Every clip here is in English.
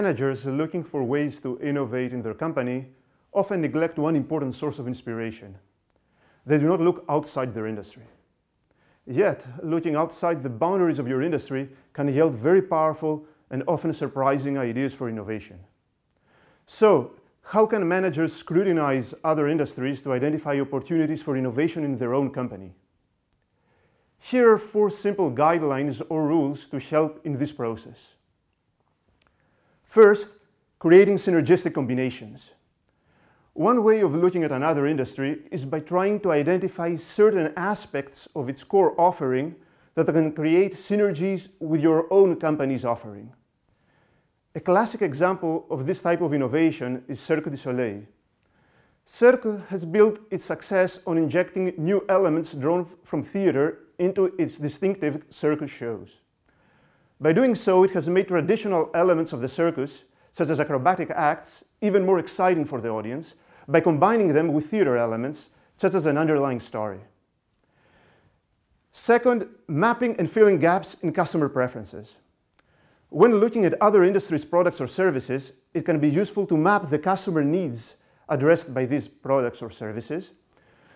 managers looking for ways to innovate in their company often neglect one important source of inspiration. They do not look outside their industry. Yet, looking outside the boundaries of your industry can yield very powerful and often surprising ideas for innovation. So, how can managers scrutinize other industries to identify opportunities for innovation in their own company? Here are 4 simple guidelines or rules to help in this process. First, creating synergistic combinations. One way of looking at another industry is by trying to identify certain aspects of its core offering that can create synergies with your own company's offering. A classic example of this type of innovation is Cirque du Soleil. Cirque has built its success on injecting new elements drawn from theater into its distinctive circus shows. By doing so, it has made traditional elements of the circus, such as acrobatic acts, even more exciting for the audience by combining them with theater elements, such as an underlying story. Second, mapping and filling gaps in customer preferences. When looking at other industries' products or services, it can be useful to map the customer needs addressed by these products or services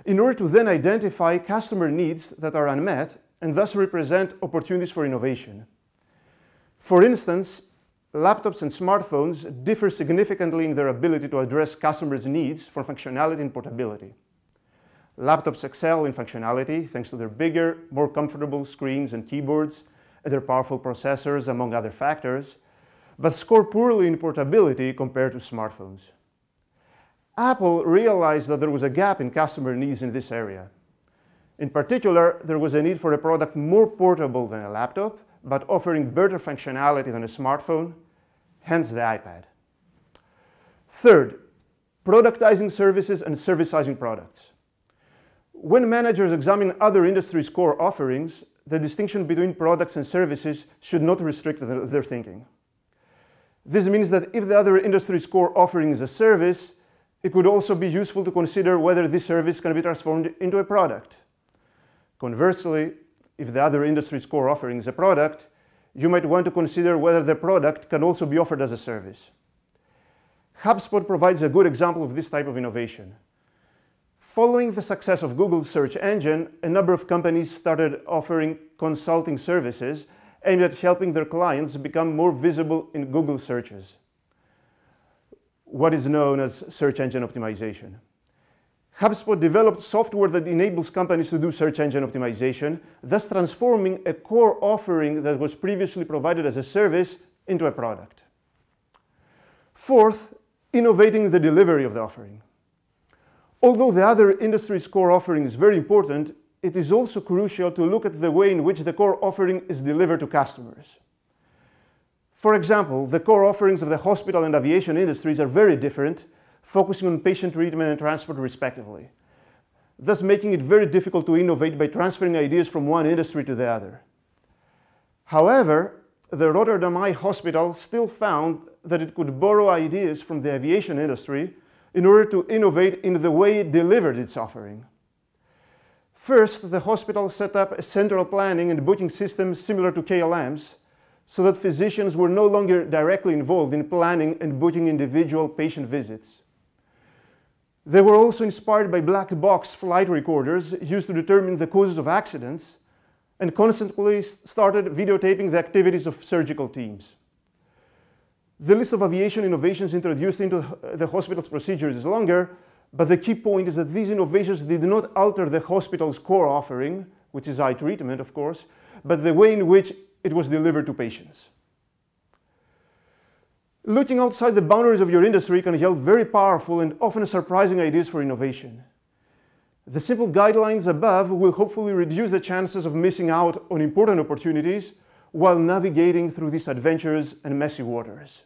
in order to then identify customer needs that are unmet and thus represent opportunities for innovation. For instance, laptops and smartphones differ significantly in their ability to address customers' needs for functionality and portability. Laptops excel in functionality thanks to their bigger, more comfortable screens and keyboards and their powerful processors, among other factors, but score poorly in portability compared to smartphones. Apple realized that there was a gap in customer needs in this area. In particular, there was a need for a product more portable than a laptop, but offering better functionality than a smartphone, hence the iPad. Third, productizing services and servicizing products. When managers examine other industries' core offerings, the distinction between products and services should not restrict their thinking. This means that if the other industry's core offering is a service, it could also be useful to consider whether this service can be transformed into a product. Conversely, if the other industry's core offering is a product, you might want to consider whether the product can also be offered as a service. HubSpot provides a good example of this type of innovation. Following the success of Google's search engine, a number of companies started offering consulting services aimed at helping their clients become more visible in Google searches, what is known as search engine optimization. HubSpot developed software that enables companies to do search engine optimization, thus transforming a core offering that was previously provided as a service into a product. Fourth, innovating the delivery of the offering. Although the other industry's core offering is very important, it is also crucial to look at the way in which the core offering is delivered to customers. For example, the core offerings of the hospital and aviation industries are very different, focusing on patient treatment and transport respectively, thus making it very difficult to innovate by transferring ideas from one industry to the other. However, the Rotterdam Eye Hospital still found that it could borrow ideas from the aviation industry in order to innovate in the way it delivered its offering. First, the hospital set up a central planning and booking system similar to KLM's, so that physicians were no longer directly involved in planning and booking individual patient visits. They were also inspired by black box flight recorders used to determine the causes of accidents and constantly started videotaping the activities of surgical teams. The list of aviation innovations introduced into the hospital's procedures is longer, but the key point is that these innovations did not alter the hospital's core offering, which is eye treatment, of course, but the way in which it was delivered to patients. Looking outside the boundaries of your industry can yield very powerful and often surprising ideas for innovation. The simple guidelines above will hopefully reduce the chances of missing out on important opportunities while navigating through these adventurous and messy waters.